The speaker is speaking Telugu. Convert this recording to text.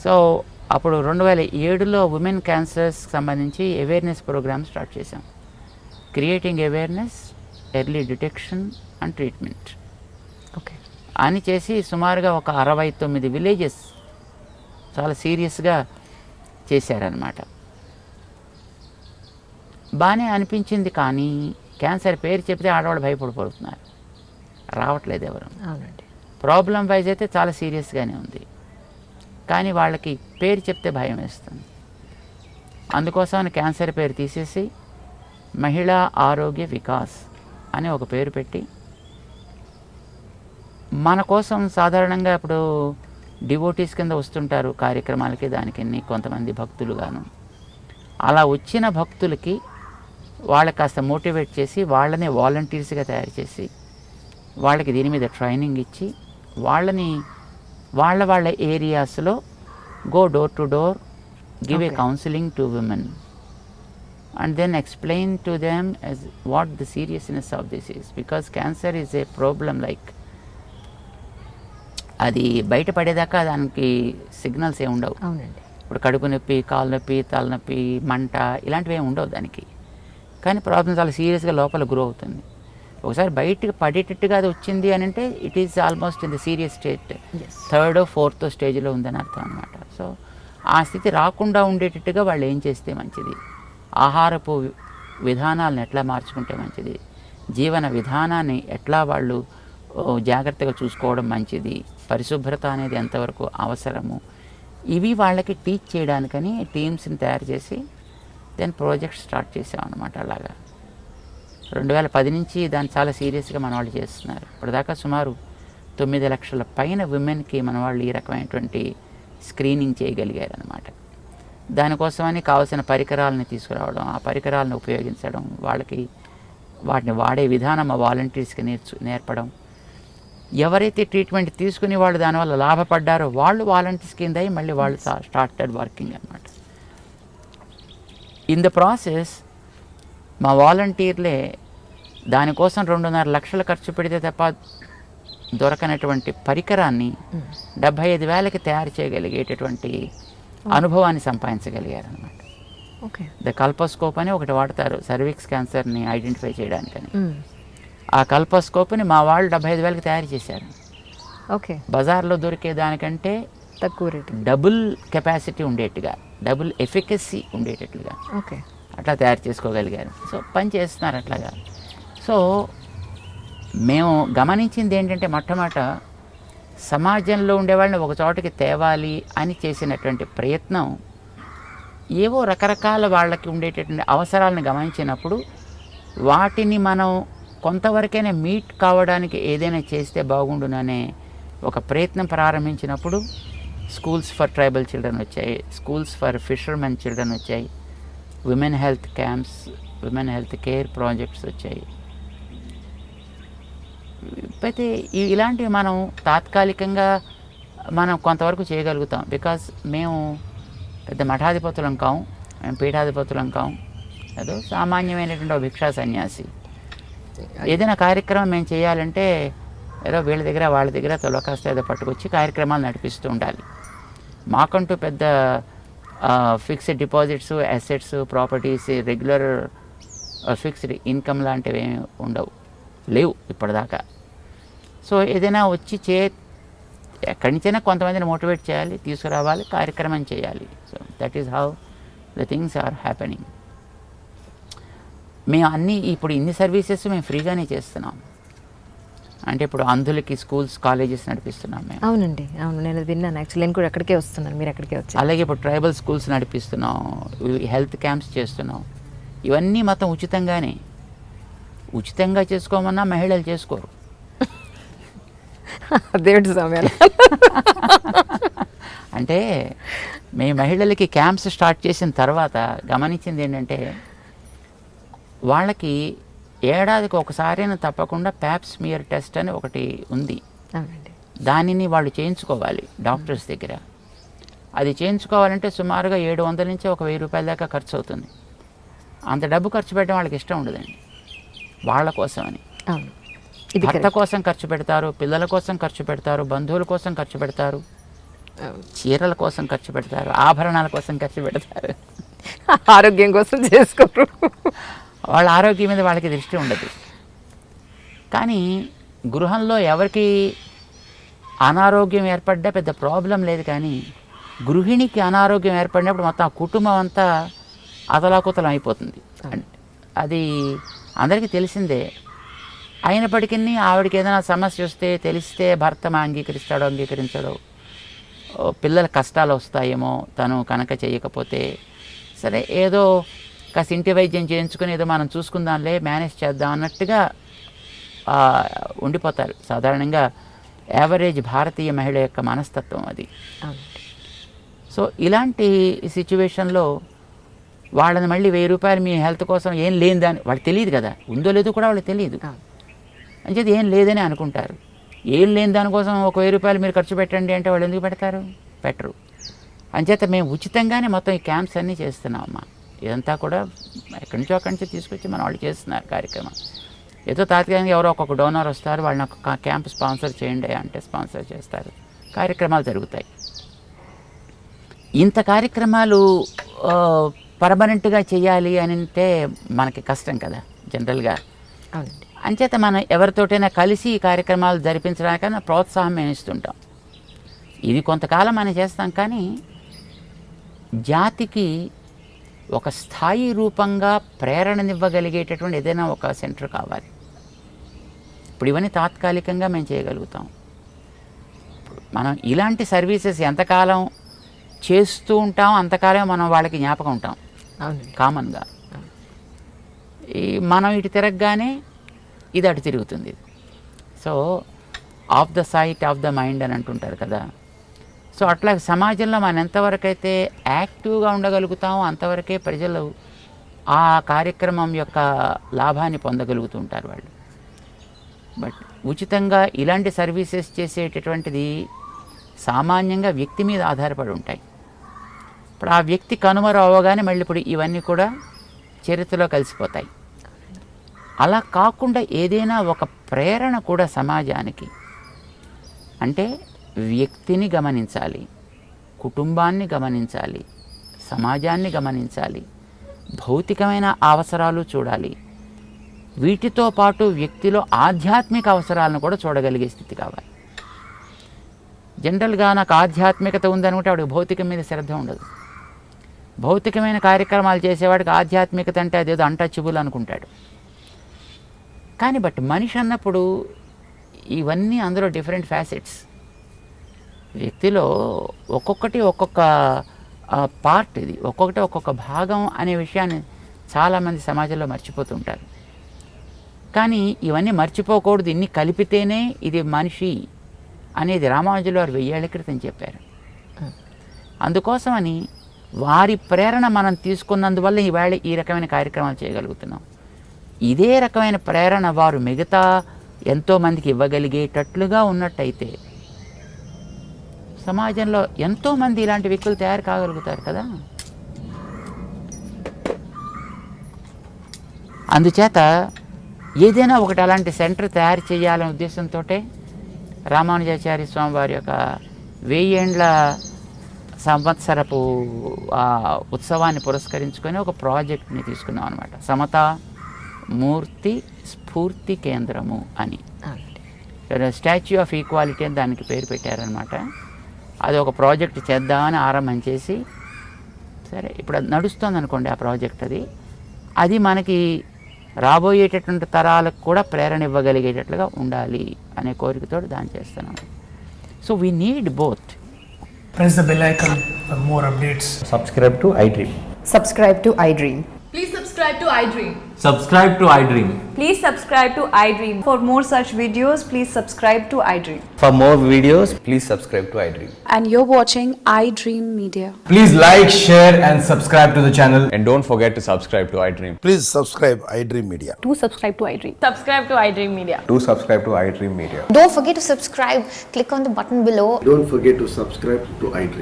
సో అప్పుడు 2007లో ఉమెన్ క్యాన్సర్స్ సంబంధించి అవేర్నెస్ ప్రోగ్రామ్ స్టార్ట్ చేశాం. Creating awareness, early detection and treatment okay. అని చేసి సుమారుగా ఒక 69 విలేజెస్ చాలా సీరియస్గా చేశారనమాట. బాగానే అనిపించింది, కానీ క్యాన్సర్ పేరు చెప్తే ఆడవాళ్ళు భయపడిపోతున్నారు, రావట్లేదు ఎవరు. అవునండి. ప్రాబ్లం వైజ్ అయితే చాలా సీరియస్గానే ఉంది, కానీ వాళ్ళకి పేరు చెప్తే భయం వేస్తుంది. అందుకోసమని క్యాన్సర్ పేరు తీసేసి మహిళా ఆరోగ్య వికాస్ అని ఒక పేరు పెట్టి, మన కోసం సాధారణంగా ఇప్పుడు డివోటీస్ కింద వస్తుంటారు కార్యక్రమాలకి, దానికి కొంతమంది భక్తులుగాను. అలా వచ్చిన భక్తులకి వాళ్ళకి కాస్త మోటివేట్ చేసి, వాళ్ళని వాలంటీర్స్గా తయారు చేసి, వాళ్ళకి దీని మీద ట్రైనింగ్ ఇచ్చి, వాళ్ళని వాళ్ళ ఏరియాస్లో go door to door, give a counselling to women and then explain to them as what the seriousness of this is, because cancer is a problem like అది బయటపడేదాకా దానికి సిగ్నల్స్ ఏమి ఉండవు. అవునండి. ఇప్పుడు కడుపు నొప్పి, కాలు నొప్పి, తలనొప్పి, మంట ఇలాంటివి ఏమి ఉండవు దానికి, కానీ ప్రాబ్లం చాలా సీరియస్గా లోపల గ్రో అవుతుంది. ఒకసారి బయటకు పడేటట్టుగా అది వచ్చింది అని అంటే it is almost in the serious state, 3rd or 4th స్టేజ్లో ఉందని అర్థం అనమాట. సో ఆ స్థితి రాకుండా ఉండేటట్టుగా వాళ్ళు ఏం చేస్తే మంచిది, ఆహారపు విధానాలను ఎట్లా మార్చుకుంటే మంచిది, జీవన విధానాన్ని ఎట్లా వాళ్ళు జాగ్రత్తగా చూసుకోవడం మంచిది, పరిశుభ్రత అనేది ఎంతవరకు అవసరము, ఇవి వాళ్ళకి టీచ్ చేయడానికని టీమ్స్ని తయారు చేసి దెన్ ప్రాజెక్ట్ స్టార్ట్ చేసామన్నమాట. అలాగా 2010 నుంచి దాన్ని చాలా సీరియస్గా మన వాళ్ళు చేస్తున్నారు. ఇప్పటిదాకా సుమారు 9 లక్షల పైన విమెన్కి మన వాళ్ళు ఈ రకమైనటువంటి స్క్రీనింగ్ చేయగలిగారు అనమాట. దానికోసమని కావాల్సిన పరికరాలని తీసుకురావడం, ఆ పరికరాలను ఉపయోగించడం, వాళ్ళకి వాటిని వాడే విధానం ఆ వాలంటీర్స్కి నేర్పడం, ఎవరైతే ట్రీట్మెంట్ తీసుకుని వాళ్ళు దానివల్ల లాభపడ్డారో వాళ్ళు వాలంటీర్స్ కింద మళ్ళీ వాళ్ళు స్టార్టెడ్ వర్కింగ్ అనమాట. ఇన్ ద ప్రాసెస్ మా వాలంటీర్లే దానికోసం 2.5 లక్షలు ఖర్చు పెడితే తప్ప దొరకనటువంటి పరికరాన్ని 75,000కి తయారు చేయగలిగేటటువంటి అనుభవాన్ని సంపాదించగలిగారు అనమాట. ఓకే. ద కల్పోస్కోప్ అని ఒకటి వాడతారు సర్విక్స్ క్యాన్సర్ని ఐడెంటిఫై చేయడానికని. ఆ కల్పోస్కోప్ని మా వాళ్ళు 75,000కి తయారు చేశారు. ఓకే. బజార్లో దొరికే దానికంటే తక్కువ రేటు, డబుల్ కెపాసిటీ ఉండేట్టుగా, డబుల్ ఎఫికసీ ఉండేటట్లుగా ఓకే అట్లా తయారు చేసుకోగలిగారు. సో పని చేస్తున్నారు అట్లాగా. సో మేము గమనించింది ఏంటంటే, మొట్టమొదట సమాజంలో ఉండేవాళ్ళని ఒక చోటకి తేవాలి అని చేసినటువంటి ప్రయత్నం, ఏవో రకరకాల వాళ్ళకి ఉండేటటువంటి అవసరాలను గమనించినప్పుడు వాటిని మనం కొంతవరకైనా మీట్ కావడానికి ఏదైనా చేస్తే బాగుండుననే ఒక ప్రయత్నం ప్రారంభించినప్పుడు స్కూల్స్ ఫర్ ట్రైబల్ చిల్డ్రన్ వచ్చాయి, స్కూల్స్ ఫర్ ఫిషర్మెన్ చిల్డ్రన్ వచ్చాయి, women health camps, women health care projects వచ్చాయి. అయితే ఇలాంటివి మనం తాత్కాలికంగా మనం కొంతవరకు చేయగలుగుతాం. బికాజ్ మేము పెద్ద మఠాధిపతులం కాం, మేము పీఠాధిపతులం కాం, ఏదో సామాన్యమైనటువంటి భిక్షా సన్యాసి. ఏదైనా కార్యక్రమం మేము చేయాలంటే ఏదో వీళ్ళ దగ్గర వాళ్ళ దగ్గర తొలకాస్త ఏదో పట్టుకొచ్చి కార్యక్రమాలు నడిపిస్తూ ఉండాలి. మాకంటూ పెద్ద fixed deposits, assets, properties, regular fixed income లాంటివి ఏమి ఉండవు, లేవు ఇప్పటిదాకా. సో ఏదైనా వచ్చి ఎక్కడి నుంచైనా కొంతమందిని మోటివేట్ చేయాలి, తీసుకురావాలి, కార్యక్రమం చేయాలి. So that is how the things are happening. మేము ఇప్పుడు ఇన్ని సర్వీసెస్ మేము ఫ్రీగానే చేస్తున్నాం. అంటే ఇప్పుడు అంధులకి స్కూల్స్, కాలేజెస్ నడిపిస్తున్నాం మేము. అవునండి, అవును, నేను విన్నాను. యాక్చువల్లీ నేను కూడా ఎక్కడికే వస్తున్నాను, మీరు ఎక్కడికే వచ్చారు. అలాగే ఇప్పుడు ట్రైబల్ స్కూల్స్ నడిపిస్తున్నాం, హెల్త్ క్యాంప్స్ చేస్తున్నాం. ఇవన్నీ మొత్తం ఉచితంగానే. ఉచితంగా చేసుకోమన్నా మహిళలు చేసుకోరు. దేవుడి సమయాలు అంటే మేము మహిళలకి క్యాంప్స్ స్టార్ట్ చేసిన తర్వాత గమనించింది ఏంటంటే, వాళ్ళకి ఏడాదికి ఒకసారైనా తప్పకుండా ప్యాప్స్మియర్ టెస్ట్ అని ఒకటి ఉంది. దానిని వాళ్ళు చేయించుకోవాలి డాక్టర్స్ దగ్గర. అది చేయించుకోవాలంటే సుమారుగా 700 నుంచి 1,000 రూపాయల దాకా ఖర్చు అవుతుంది. అంత డబ్బు ఖర్చు పెట్టడం వాళ్ళకి ఇష్టం ఉండదండి. వాళ్ళ కోసమని భర్త కోసం ఖర్చు పెడతారు, పిల్లల కోసం ఖర్చు పెడతారు, బంధువుల కోసం ఖర్చు పెడతారు. చీరల కోసం ఖర్చు పెడతారు, ఆభరణాల కోసం ఖర్చు పెడతారు. ఆరోగ్యం కోసం చేసుకోరు. వాళ్ళ ఆరోగ్యం మీద వాళ్ళకి దృష్టి ఉండదు. కానీ గృహంలో ఎవరికి అనారోగ్యం ఏర్పడ్డా పెద్ద ప్రాబ్లం లేదు. కానీ గృహిణికి అనారోగ్యం ఏర్పడినప్పుడు మొత్తం ఆ కుటుంబం అంతా అతలాకుతలం అయిపోతుంది. అది అందరికీ తెలిసిందే. అయినప్పటికీ ఆవిడకి ఏదైనా సమస్య వస్తే తెలిస్తే భర్త అంగీకరిస్తాడో అంగీకరించాడో, పిల్లల కష్టాలు వస్తాయేమో తను కనుక చేయకపోతే, సరే ఏదో కాస్త ఇంటి వైద్యం చేయించుకొని ఏదో మనం చూసుకుందాంలే, మేనేజ్ చేద్దాం అన్నట్టుగా ఉండిపోతారు. సాధారణంగా యావరేజ్ భారతీయ మహిళ యొక్క మనస్తత్వం అది. సో ఇలాంటి సిచ్యువేషన్లో వాళ్ళని మళ్ళీ 1000 రూపాయలు మీ హెల్త్ కోసం ఏం లేని దాని వాళ్ళకి తెలియదు కదా, ఉందో లేదో కూడా వాళ్ళకి తెలియదు. అంచేది ఏం లేదని అనుకుంటారు. ఏం లేని దానికోసం ఒక 1000 రూపాయలు మీరు ఖర్చు పెట్టండి అంటే వాళ్ళు ఎందుకు పెడతారు? పెట్టరు. అంచేత మేము ఉచితంగానే మొత్తం ఈ క్యాంప్స్ అన్నీ చేస్తున్నామమ్మా. ఇదంతా కూడా ఎక్కడి నుంచో అక్కడి నుంచి తీసుకొచ్చి మన వాళ్ళు చేస్తున్నారు కార్యక్రమం. ఏదో తాత్కాలికంగా ఎవరో ఒక్కొక్క డోనర్ వస్తారు, వాళ్ళని ఒక క్యాంప్ స్పాన్సర్ చేయండి అంటే స్పాన్సర్ చేస్తారు, కార్యక్రమాలు జరుగుతాయి. ఇంత కార్యక్రమాలు పర్మనెంట్గా చేయాలి అని అంటే మనకి కష్టం కదా జనరల్గా. అంచేత మనం ఎవరితోటైనా కలిసి ఈ కార్యక్రమాలు జరిపించడానికైనా ప్రోత్సాహం మేము ఇస్తుంటాం. ఇది కొంతకాలం మనం చేస్తాం. కానీ జాతికి ఒక స్థాయి రూపంగా ప్రేరణనివ్వగలిగేటటువంటి ఏదైనా ఒక సెంటర్ కావాలి. ఇప్పుడు ఇవన్నీ తాత్కాలికంగా మేము చేయగలుగుతాం. మనం ఇలాంటి సర్వీసెస్ ఎంతకాలం చేస్తూ ఉంటాం అంతకాలం మనం వాళ్ళకి జ్ఞాపకం ఉంటాం కామన్గా. ఈ మనం ఇటు తిరగగానే ఇది అటు తిరుగుతుంది. So of the sight of the mind అని అంటుంటారు కదా. సో అట్లా సమాజంలో మనం ఎంతవరకైతే యాక్టివ్గా ఉండగలుగుతామో అంతవరకే ప్రజలు ఆ కార్యక్రమం యొక్క లాభాన్ని పొందగలుగుతూ ఉంటారు వాళ్ళు. బట్ ఉచితంగా ఇలాంటి సర్వీసెస్ చేసేటటువంటిది సామాన్యంగా వ్యక్తి మీద ఆధారపడి ఉంటాయి. ఇప్పుడు ఆ వ్యక్తి కనుమరు అవ్వగానే మళ్ళీ ఇప్పుడు ఇవన్నీ కూడా చరిత్రలో కలిసిపోతాయి. అలా కాకుండా ఏదైనా ఒక ప్రేరణ కూడా సమాజానికి, అంటే వ్యక్తిని గమనించాలి, కుటుంబాన్ని గమనించాలి, సమాజాన్ని గమనించాలి, భౌతికమైన అవసరాలు చూడాలి, వీటితో పాటు వ్యక్తిలో ఆధ్యాత్మిక అవసరాలను కూడా చూడగలిగే స్థితి కావాలి. జనరల్గా నాకు ఆధ్యాత్మికత ఉందనుకుంటే వాడికి భౌతికం మీద శ్రద్ధ ఉండదు. భౌతికమైన కార్యక్రమాలు చేసేవాడికి ఆధ్యాత్మికత అంటే అదేదో అన్టచబుల్ అనుకుంటాడు. కానీ బట్ మనిషి అన్నప్పుడు ఇవన్నీ అందులో డిఫరెంట్ ఫ్యాసెట్స్. వ్యక్తిలో ఒక్కొక్కటి ఒక్కొక్క పార్ట్, ఇది ఒక్కొక్కటి ఒక్కొక్క భాగం అనే విషయాన్ని చాలామంది సమాజంలో మర్చిపోతుంటారు. కానీ ఇవన్నీ మర్చిపోకూడదు, ఇన్ని కలిపితేనే ఇది మనిషి అనేది రామానుజులు వారు 1000 ఏళ్ల క్రితం చెప్పారు. అందుకోసమని వారి ప్రేరణ మనం తీసుకున్నందువల్ల ఈవేళ ఈ రకమైన కార్యక్రమాలు చేయగలుగుతున్నాం. ఇదే రకమైన ప్రేరణ వారు మిగతా ఎంతోమందికి ఇవ్వగలిగేటట్లుగా ఉన్నట్టయితే సమాజంలో ఎంతోమంది ఇలాంటి వ్యక్తులు తయారు కాగలుగుతారు కదా. అందుచేత ఏదైనా ఒకటి అలాంటి సెంటర్ తయారు చేయాలనే ఉద్దేశంతో రామానుజాచార్య స్వామి వారి యొక్క 1000 ఏండ్ల సంవత్సరపు ఉత్సవాన్ని పురస్కరించుకొని ఒక ప్రాజెక్ట్ని తీసుకున్నాం అనమాట. సమతా మూర్తి స్ఫూర్తి కేంద్రము అని, స్టాచ్యూ ఆఫ్ ఈక్వాలిటీ అని దానికి పేరు పెట్టారనమాట. అది ఒక ప్రాజెక్ట్ చేద్దామని ఆరంభం చేసి, సరే ఇప్పుడు అది నడుస్తుంది అనుకోండి ఆ ప్రాజెక్ట్. అది మనకి రాబోయేటటువంటి తరాలకు కూడా ప్రేరణ ఇవ్వగలిగేటట్లుగా ఉండాలి అనే కోరికతో దాన్ని చేస్తున్నాం. So we need both. Press the bell icon for more updates. Subscribe to iDream. Subscribe to iDream. Please subscribe to iDream. Subscribe to iDream. Please subscribe to iDream. For more such videos, please subscribe to iDream. For more videos, please subscribe to iDream. And you're watching iDream Media. Please like, share and subscribe to the channel. And don't forget to subscribe to iDream. Please subscribe iDream Media. Do subscribe to iDream. Subscribe to iDream Media. Do subscribe to iDream Media. Don't forget to subscribe. Click on the button below. Don't forget to subscribe to iDream.